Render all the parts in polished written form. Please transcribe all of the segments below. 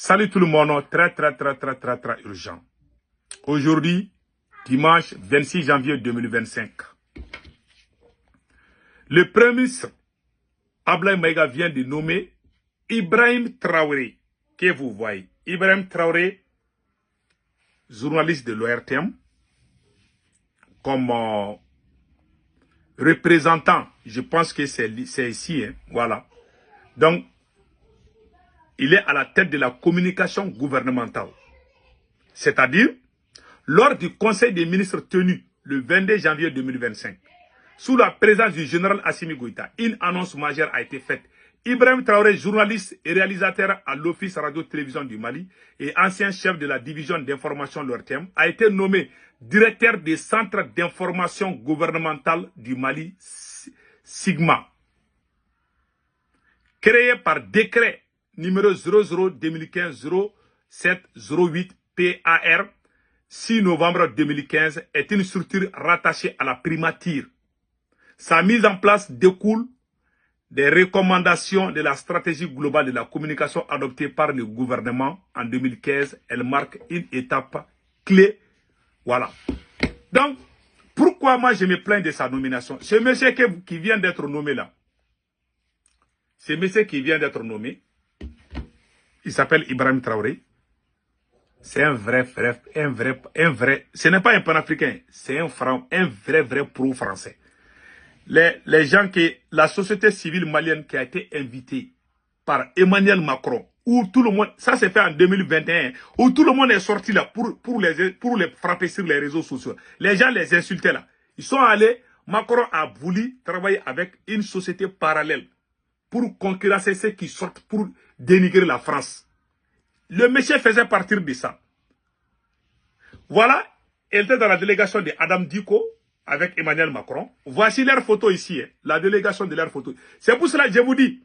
Salut tout le monde, très urgent. Aujourd'hui, dimanche 26 janvier 2025, le Premier ministre Ablaye Maïga vient de nommer Ibrahim Traoré, que vous voyez. Ibrahim Traoré, journaliste de l'ORTM, comme représentant, je pense que c'est ici, hein, voilà. Donc, il est à la tête de la communication gouvernementale. C'est-à-dire, lors du Conseil des ministres tenu le 22 janvier 2025, sous la présence du général Assimi Goïta, une annonce majeure a été faite. Ibrahim Traoré, journaliste et réalisateur à l'Office Radio-Télévision du Mali et ancien chef de la division d'information l'ORTM, a été nommé directeur des centres d'information gouvernementale du Mali, Sigma. Créé par décret numéro 00-2015-07-08 PAR, 6 novembre 2015, est une structure rattachée à la primature. Sa mise en place découle des recommandations de la stratégie globale de la communication adoptée par le gouvernement en 2015. Elle marque une étape clé. Voilà. Donc, pourquoi moi je me plains de sa nomination? Ce monsieur qui vient d'être nommé là, ce monsieur qui vient d'être nommé, il s'appelle Ibrahim Traoré. C'est un vrai, ce n'est pas un panafricain, c'est un vrai pro-français. Les gens la société civile malienne qui a été invitée par Emmanuel Macron, où tout le monde, ça s'est fait en 2021, où tout le monde est sorti là pour les frapper sur les réseaux sociaux. Les gens les insultaient là. Ils sont allés, Macron a voulu travailler avec une société parallèle pour concurrencer ceux qui sortent pour dénigrer la France. Le monsieur faisait partie de ça. Voilà, elle était dans la délégation de Adam Diko avec Emmanuel Macron. Voici leur photo ici, hein, la délégation de leur photo. C'est pour cela que je vous dis,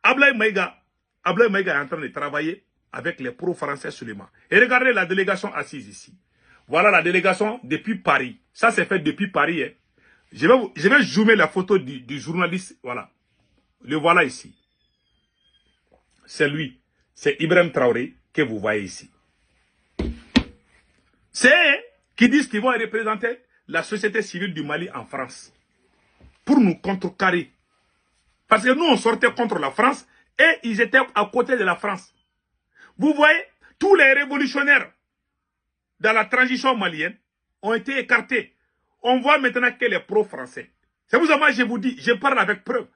Ablaye Maïga est en train de travailler avec les pro-français seulement. Et regardez la délégation assise ici. Voilà la délégation depuis Paris. Ça c'est fait depuis Paris. Hein. Je vais zoomer la photo du journaliste. Voilà. Le voilà ici. C'est lui. C'est Ibrahim Traoré que vous voyez ici. C'est eux qui disent qu'ils vont représenter la société civile du Mali en France. Pour nous contrecarrer. Parce que nous, on sortait contre la France et ils étaient à côté de la France. Vous voyez, tous les révolutionnaires dans la transition malienne ont été écartés. On voit maintenant que les pro-français. C'est pour ça que moi je vous dis, je parle avec preuve.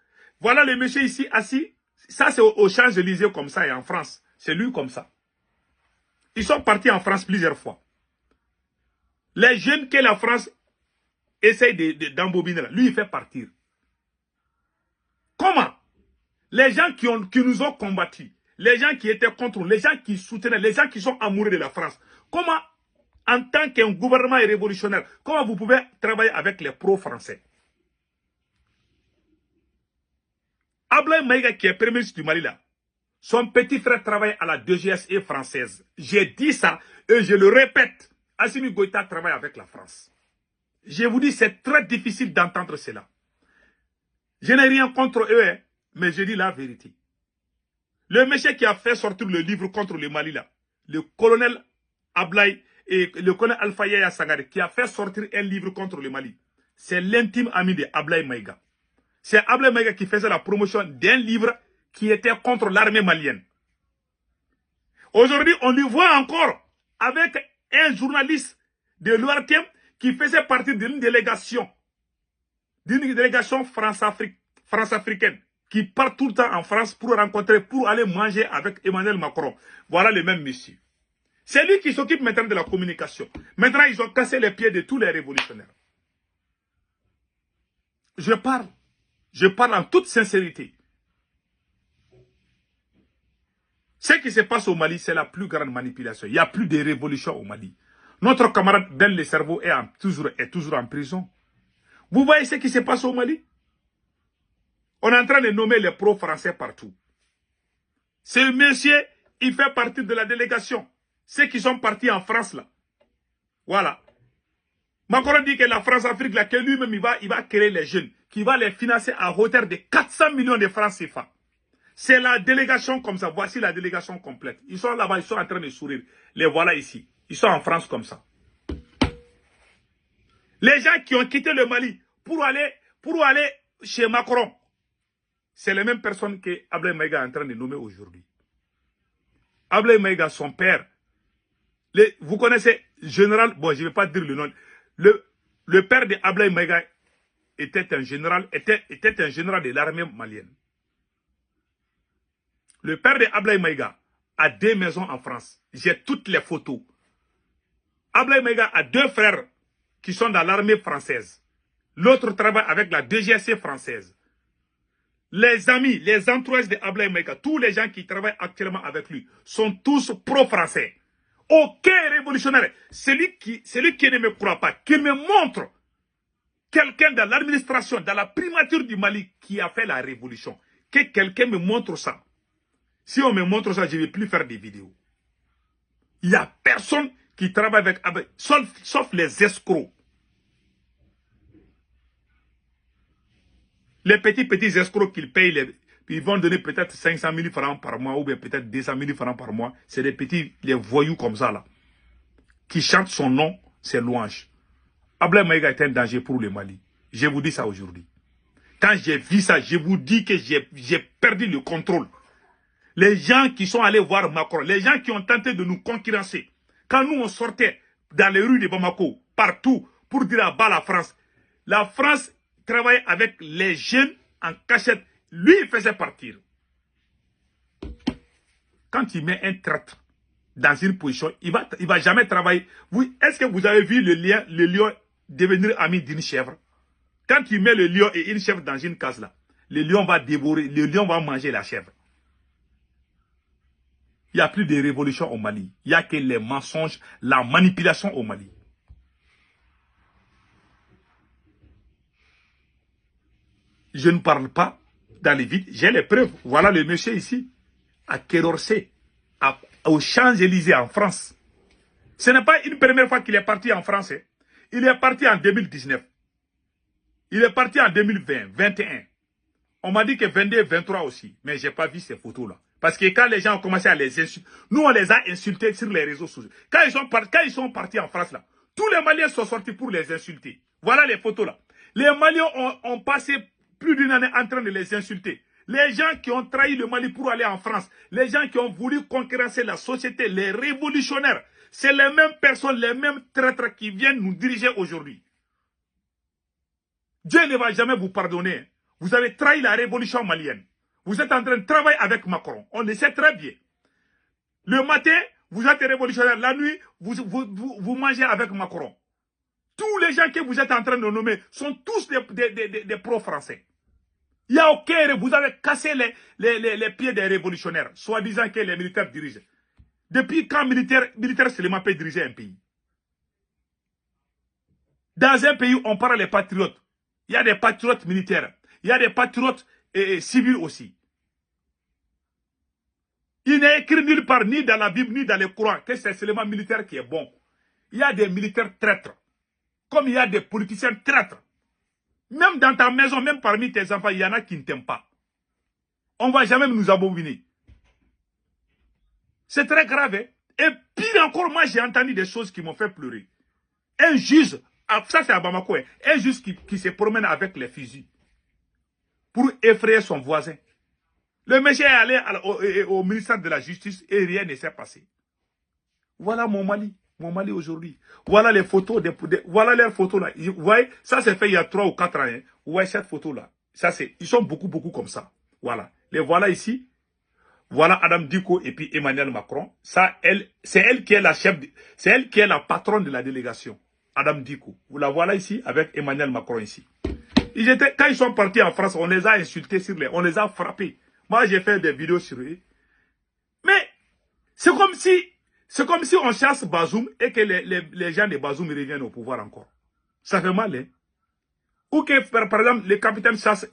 Voilà le monsieur ici assis. Ça c'est aux Champs-Élysées comme ça et en France. C'est lui comme ça. Ils sont partis en France plusieurs fois. Les jeunes que la France essaye d'embobiner, lui il fait partir. Comment? Les gens qui nous ont combattus, les gens qui étaient contre nous, les gens qui soutenaient, les gens qui sont amoureux de la France, comment, en tant qu'un gouvernement révolutionnaire, comment vous pouvez travailler avec les pro-français? Ablaye Maïga qui est premier ministre du Mali là, son petit frère travaille à la DGSE française. J'ai dit ça et je le répète. Assimi Goïta travaille avec la France. Je vous dis, c'est très difficile d'entendre cela. Je n'ai rien contre eux, hein, mais je dis la vérité. Le monsieur qui a fait sortir le livre contre le Mali là, le colonel Ablaye et le colonel Alpha Yaya Sangare, qui a fait sortir un livre contre le Mali, c'est l'intime ami de Ablaye Maïga. C'est Ablaye Maïga qui faisait la promotion d'un livre qui était contre l'armée malienne. Aujourd'hui, on le voit encore avec un journaliste de l'ORTM qui faisait partie d'une délégation France-africaine, qui part tout le temps en France pour rencontrer, pour aller manger avec Emmanuel Macron. Voilà le même monsieur. C'est lui qui s'occupe maintenant de la communication. Maintenant, ils ont cassé les pieds de tous les révolutionnaires. Je parle en toute sincérité. Ce qui se passe au Mali, c'est la plus grande manipulation. Il n'y a plus de révolution au Mali. Notre camarade Ben Le Cerveau est toujours en prison. Vous voyez ce qui se passe au Mali? On est en train de nommer les pro-français partout. Ce monsieur, il fait partie de la délégation. Ceux qui sont partis en France là. Voilà. Macron dit que la France-Afrique là, que lui-même il va créer les jeunes, qui va les financer à hauteur de 400 millions de francs CFA. C'est la délégation comme ça. Voici la délégation complète. Ils sont là-bas, ils sont en train de sourire. Les voilà ici. Ils sont en France comme ça. Les gens qui ont quitté le Mali pour aller chez Macron, c'est les mêmes personnes que Ablaye Maïga est en train de nommer aujourd'hui. Ablaye Maïga, son père, vous connaissez, général, bon, je ne vais pas dire le nom, le père de Ablaye Maïga était un général de l'armée malienne. Le père de Ablaye Maïga a 2 maisons en France. J'ai toutes les photos. Ablaye Maïga a 2 frères qui sont dans l'armée française. L'autre travaille avec la DGSC française. Les amis, les entourages de Ablaye Maïga, tous les gens qui travaillent actuellement avec lui, sont tous pro-français. Aucun révolutionnaire, celui qui ne me croit pas, qui me montre quelqu'un dans l'administration, dans la primature du Mali qui a fait la révolution. Que quelqu'un me montre ça. Si on me montre ça, je ne vais plus faire des vidéos. Il n'y a personne qui travaille avec sauf les escrocs. Les petits escrocs qu'ils payent, ils vont donner peut-être 500 000 francs par mois ou bien peut-être 200 000 francs par mois. C'est des petits, les voyous comme ça là, qui chantent son nom, ses louanges. Ablaye Maïga est un danger pour le Mali. Je vous dis ça aujourd'hui. Quand j'ai vu ça, je vous dis que j'ai perdu le contrôle. Les gens qui sont allés voir Macron, les gens qui ont tenté de nous concurrencer, quand nous on sortait dans les rues de Bamako, partout, pour dire à bas la France travaillait avec les jeunes en cachette. Lui, il faisait partir. Quand il met un traître dans une position, il va jamais travailler. Est-ce que vous avez vu le lion devenir ami d'une chèvre? Quand il met le lion et une chèvre dans une case là, le lion va dévorer, le lion va manger la chèvre. Il n'y a plus de révolution au Mali. Il n'y a que les mensonges, la manipulation au Mali. Je ne parle pas dans les vides. J'ai les preuves. Voilà le monsieur ici, à Quai-d'Orsay, aux Champs-Élysées en France. Ce n'est pas une première fois qu'il est parti en France. Il est parti en 2019. Il est parti en 2020, 2021. On m'a dit que 22, 23 aussi. Mais je n'ai pas vu ces photos-là. Parce que quand les gens ont commencé à les insulter, nous on les a insultés sur les réseaux sociaux. Quand ils sont partis en France là, tous les Maliens sont sortis pour les insulter. Voilà les photos là. Les Maliens ont passé plus d'une année en train de les insulter. Les gens qui ont trahi le Mali pour aller en France, les gens qui ont voulu concurrencer la société, les révolutionnaires, c'est les mêmes personnes, les mêmes traîtres qui viennent nous diriger aujourd'hui. Dieu ne va jamais vous pardonner. Vous avez trahi la révolution malienne. Vous êtes en train de travailler avec Macron. On le sait très bien. Le matin, vous êtes révolutionnaire. La nuit, vous mangez avec Macron. Tous les gens que vous êtes en train de nommer sont tous des pro-français. Il n'y a aucun... Vous avez cassé les pieds des révolutionnaires, soi-disant que les militaires dirigent. Depuis quand militaire seulement peut diriger un pays? Dans un pays, on parle des patriotes. Il y a des patriotes militaires. Il y a des patriotes civils aussi. Il n'est écrit nulle part, ni dans la Bible, ni dans le Coran, que c'est seulement militaire qui est bon. Il y a des militaires traîtres. Comme il y a des politiciens traîtres. Même dans ta maison, même parmi tes enfants, il y en a qui ne t'aiment pas. On ne va jamais nous abominer. C'est très grave. Hein? Et pire encore, moi j'ai entendu des choses qui m'ont fait pleurer. Un juge, ça c'est à Bamako, hein, un juge qui se promène avec les fusils pour effrayer son voisin. Le monsieur est allé au ministère de la Justice et rien ne s'est passé. Voilà mon Mali aujourd'hui. Voilà les photos, voilà leurs photos là. Vous voyez, ça c'est fait il y a 3 ou 4 ans. Hein. Vous voyez cette photo là. Ils sont beaucoup comme ça. Voilà. Les voilà ici. Voilà Adam Diko et puis Emmanuel Macron. Ça, c'est elle qui est la chef, c'est elle qui est la patronne de la délégation. Adam Diko. Vous la voilà ici avec Emmanuel Macron ici. Quand ils sont partis en France, on les a insultés on les a frappés. Moi, j'ai fait des vidéos sur eux. Mais, c'est comme si on chasse Bazoum et que les gens de Bazoum reviennent au pouvoir encore. Ça fait mal, hein. Ou que, par exemple, le capitaine chasse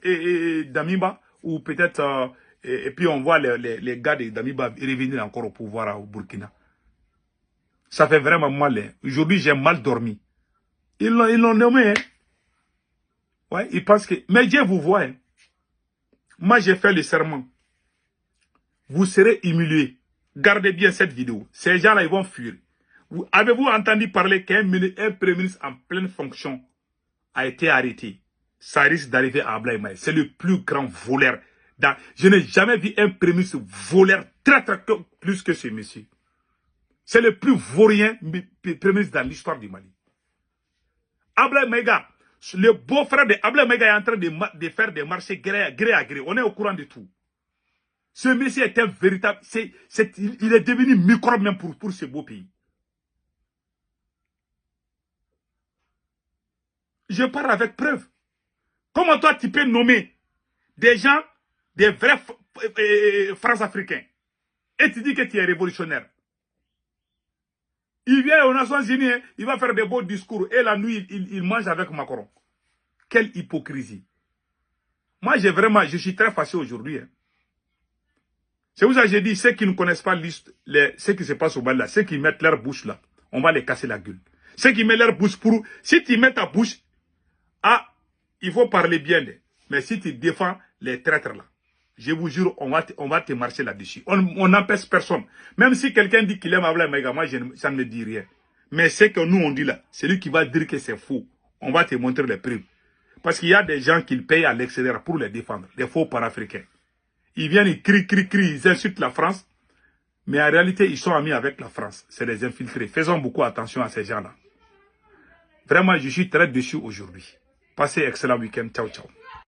Damiba, ou peut-être, et puis on voit les gars de Damiba revenir encore au pouvoir au Burkina. Ça fait vraiment mal, hein. Aujourd'hui, j'ai mal dormi. Ils l'ont nommé, hein. Ouais, ils pensent que... Mais Dieu vous voit, hein. Moi, j'ai fait le serment. vous serez humiliés. Gardez bien cette vidéo. Ces gens-là, ils vont fuir. Avez-vous entendu parler qu'un premier ministre en pleine fonction a été arrêté? Ça risque d'arriver à Ablaye Maïga. C'est le plus grand voleur. Je n'ai jamais vu un premier ministre voleur très plus que ce monsieur. C'est le plus vaurien premier ministre dans l'histoire du Mali. Ablaye Maïga, le beau-frère de Ablaye Maïga est en train de faire des marchés gré à gré. On est au courant de tout. Ce monsieur est un véritable... il est devenu microbe même pour ce beau pays. Je parle avec preuve. Comment toi tu peux nommer des gens, des vrais France-Africains, et tu dis que tu es révolutionnaire? Il vient aux Nations Unies, il va faire des beaux discours, et la nuit, il mange avec Macron. Quelle hypocrisie. Moi, je suis très fâché aujourd'hui. Hein. C'est pour ça que j'ai dit, ceux qui ne connaissent pas ce qui se passe au Mali, là, ceux qui mettent leur bouche là, on va les casser la gueule. Ceux qui mettent leur bouche pour... Si tu mets ta bouche, il faut parler bien. Mais si tu défends les traîtres là, je vous jure, on va te marcher là-dessus. On n'empêche personne. Même si quelqu'un dit qu'il aime Ablaye Maïga, moi, ça ne me dit rien. Mais c'est que nous, on dit là, c'est lui qui va dire que c'est faux. On va te montrer les preuves. Parce qu'il y a des gens qui payent à l'extérieur pour les défendre, des faux panafricains. Ils viennent, ils crient, ils insultent la France. Mais en réalité, ils sont amis avec la France. C'est des infiltrés. Faisons beaucoup attention à ces gens-là. Vraiment, je suis très déçu aujourd'hui. Passez un excellent week-end. Ciao, ciao.